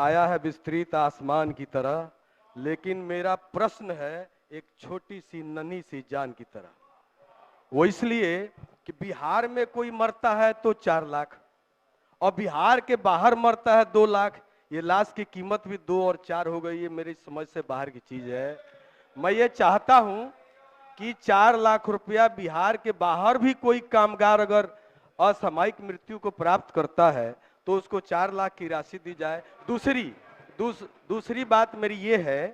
आया है विस्तृत आसमान की तरह, लेकिन मेरा प्रश्न है एक छोटी सी नन्ही सी जान की तरह। वो इसलिए कि बिहार में कोई मरता है तो 4 लाख और बिहार के बाहर मरता है 2 लाख। ये लाश की कीमत भी 2 और 4 हो गई है। मेरी समझ से बाहर की चीज है। मैं ये चाहता हूं कि 4 लाख रुपया बिहार के बाहर भी कोई कामगार अगर असामयिक मृत्यु को प्राप्त करता है तो उसको 4 लाख की राशि दी जाए। दूसरी बात मेरी ये है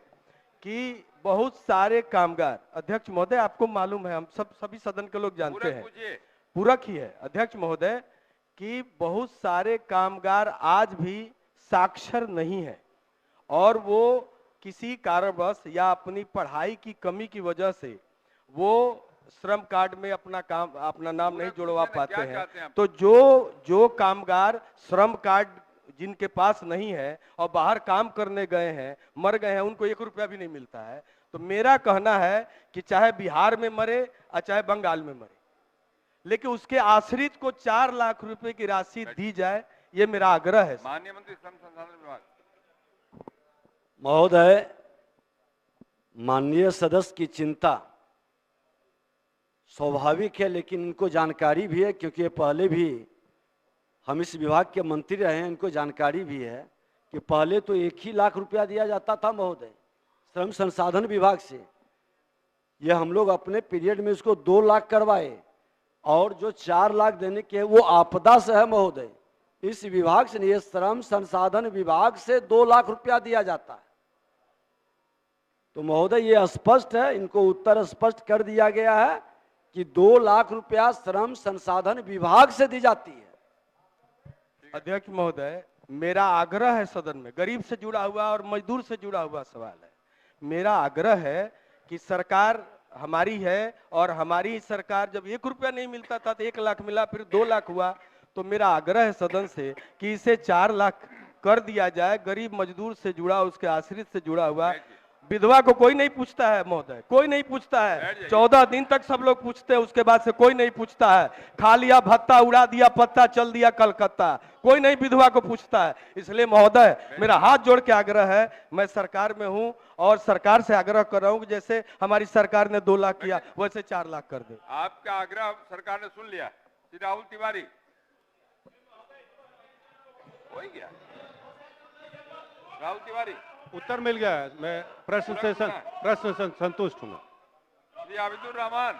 कि बहुत सारे कामगार, अध्यक्ष महोदय आपको मालूम है, हम सभी सदन के लोग जानते हैं, पूरक ही है अध्यक्ष महोदय, कि बहुत सारे कामगार आज भी साक्षर नहीं है और वो किसी कारणवश या अपनी पढ़ाई की कमी की वजह से वो श्रम कार्ड में अपना नाम नहीं जुड़वा पाते हैं। तो जो कामगार श्रम कार्ड जिनके पास नहीं है और बाहर काम करने गए हैं, मर गए हैं, उनको 1 रुपया भी नहीं मिलता है। तो मेरा कहना है कि चाहे बिहार में मरे और चाहे बंगाल में मरे, लेकिन उसके आश्रित को 4 लाख रुपए की राशि दी जाए, ये मेरा आग्रह है। माननीय मंत्री श्रम संसाधन विभाग महोदय, माननीय सदस्य की चिंता स्वाभाविक है, लेकिन इनको जानकारी भी है, क्योंकि ये पहले भी हम इस विभाग के मंत्री रहे हैं, इनको जानकारी भी है कि पहले तो 1 ही लाख रुपया दिया जाता था महोदय श्रम संसाधन विभाग से। ये हम लोग अपने पीरियड में इसको 2 लाख करवाए और जो 4 लाख देने के वो आपदा से है महोदय। इस विभाग से, ये श्रम संसाधन विभाग से 2 लाख रुपया दिया जाता है। तो महोदय ये स्पष्ट है, इनको उत्तर स्पष्ट कर दिया गया है कि 2 लाख रुपया श्रम संसाधन विभाग से दी जाती है। अध्यक्ष महोदय, मेरा आग्रह है सदन में, गरीब से जुड़ा हुआ और मजदूर से जुड़ा हुआ सवाल है। मेरा आग्रह है कि सरकार हमारी है और हमारी सरकार जब 1 रुपया नहीं मिलता था तो 1 लाख मिला, फिर 2 लाख हुआ। तो मेरा आग्रह है सदन से कि इसे 4 लाख कर दिया जाए। गरीब मजदूर से जुड़ा, उसके आश्रित से जुड़ा हुआ, विधवा को कोई नहीं पूछता है महोदय, कोई नहीं पूछता है। 14 दिन तक सब लोग पूछते हैं, उसके बाद से कोई नहीं पूछता है। खा लिया भत्ता, उड़ा दिया पत्ता, चल दिया कलकत्ता, कोई नहीं विधवा को पूछता है। इसलिए महोदय मेरा हाथ जोड़ के आग्रह है, मैं सरकार में हूं और सरकार से आग्रह कर रहा हूं कि जैसे हमारी सरकार ने 2 लाख किया वैसे 4 लाख कर दे। आपका आग्रह सरकार ने सुन लिया। श्री राहुल तिवारी हो ही गया। राहुल तिवारी, उत्तर मिल गया है। मैं प्रश्न से संतुष्ट हूँ। श्री आबिदुर रहमान,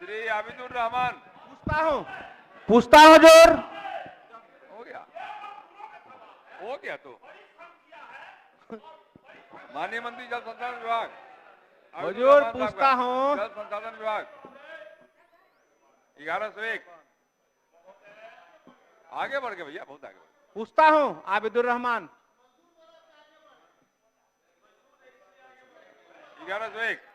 श्री आबिदुर रहमान, पूछता हूँ जोर। हो गया तो माननीय मंत्री जल संसाधन विभाग, हुजूर पूछता हूँ। जल संसाधन विभाग 1101 आगे बढ़ गए भैया, बहुत आगे। पूछता हूँ आबिदुर रहमान। 1101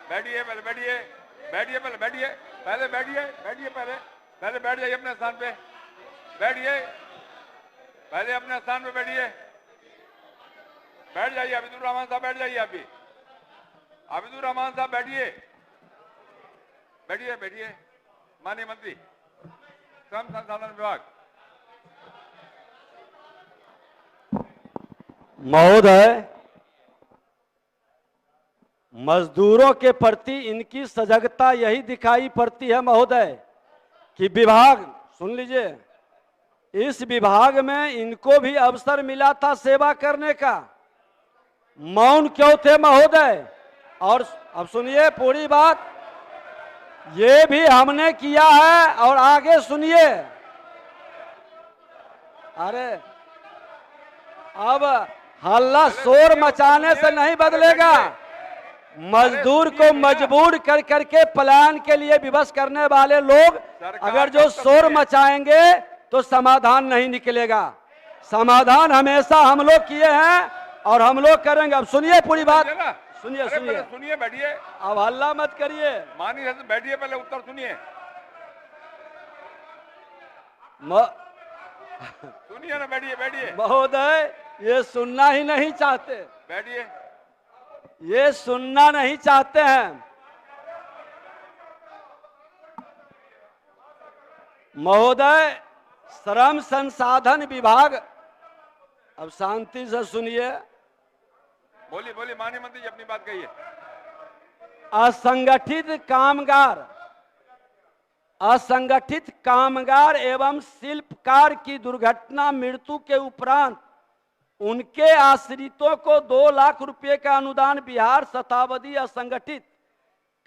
बैठिए, पहले बैठिए, बैठिए, पहले बैठिए, पहले बैठिए, बैठिए, पहले बैठ जाइए अपने स्थान पे, बैठिए, पहले अपने स्थान पे बैठिए, बैठ जाइए। आबिदुर रहमान साहब बैठ जाइए। अभी आबिदुर रहमान साहब बैठिए, बैठिए, बैठिए। माननीय मंत्री श्रम संसाधन विभाग। महोदय, मजदूरों के प्रति इनकी सजगता यही दिखाई पड़ती है महोदय कि विभाग, सुन लीजिए, इस विभाग में इनको भी अवसर मिला था सेवा करने का, मौन क्यों थे महोदय? और अब सुनिए पूरी बात, ये भी हमने किया है और आगे सुनिए। अरे अब हल्ला शोर मचाने से नहीं बदलेगा। मजदूर को मजबूर कर करके पलायन के लिए विवश करने वाले लोग अगर जो शोर मचाएंगे तो समाधान नहीं निकलेगा। समाधान हमेशा हम लोग किए हैं और हम लोग करेंगे। अब सुनिए पूरी बात, सुनिए अरे सुनिए, पहले सुनिए, बैठिए। अब हल्ला मत करिए। माननीय सदस्य बैठिए, पहले उत्तर सुनिए। सुनिए ना, बैठिए बैठिए महोदय, ये सुनना ही नहीं चाहते, बैठिए। ये सुनना नहीं चाहते हैं। महोदय, श्रम संसाधन विभाग, अब शांति से सुनिए। बोलिए बोलिए, माननीय मंत्री जी अपनी बात कहिए। असंगठित कामगार एवं शिल्पकार की दुर्घटना मृत्यु के उपरांत उनके आश्रितों को 2 लाख रुपए का अनुदान बिहार शताब्दी असंगठित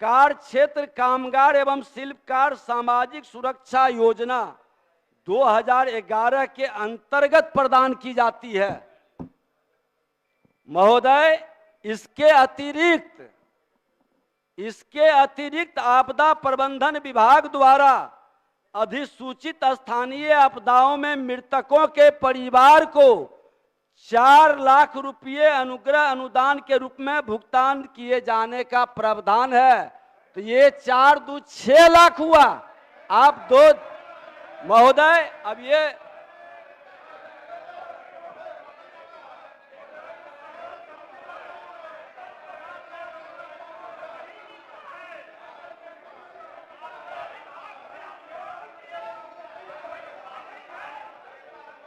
कार्य क्षेत्र कामगार एवं शिल्पकार सामाजिक सुरक्षा योजना 2011 के अंतर्गत प्रदान की जाती है। महोदय, इसके अतिरिक्त आपदा प्रबंधन विभाग द्वारा अधिसूचित स्थानीय आपदाओं में मृतकों के परिवार को 4 लाख रुपये अनुग्रह अनुदान के रूप में भुगतान किए जाने का प्रावधान है। तो ये 4 दूनी 6 लाख हुआ। आप 2 महोदय, अब ये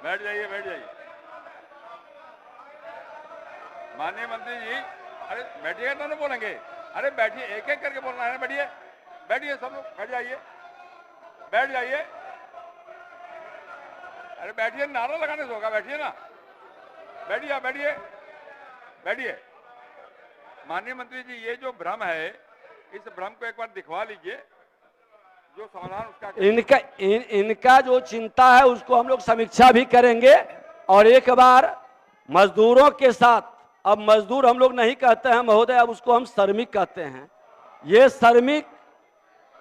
बैठ जाइए, बैठ जाइए। माननीय मंत्री जी, अरे बैठिएगा तो नहीं बोलेंगे। अरे बैठिए, एक एक करके बोलना है। बैठिए बैठिए, सब लोग बैठ जाइए, बैठ जाइए। अरे बैठिए, नारा लगाने से होगा, बैठिए ना, बैठिए बैठिए बैठिए। माननीय मंत्री जी, ये जो भ्रम है, इस भ्रम को एक बार दिखवा लीजिए, जो समाधान उसका इनका जो चिंता है उसको हम लोग समीक्षा भी करेंगे। और एक बार मजदूरों के साथ, अब मजदूर हम लोग नहीं कहते हैं महोदय, अब उसको हम श्रमिक कहते हैं। ये श्रमिक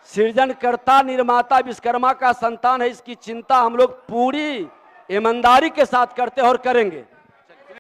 सृजनकर्ता निर्माता विश्वकर्मा का संतान है। इसकी चिंता हम लोग पूरी ईमानदारी के साथ करते हैं और करेंगे।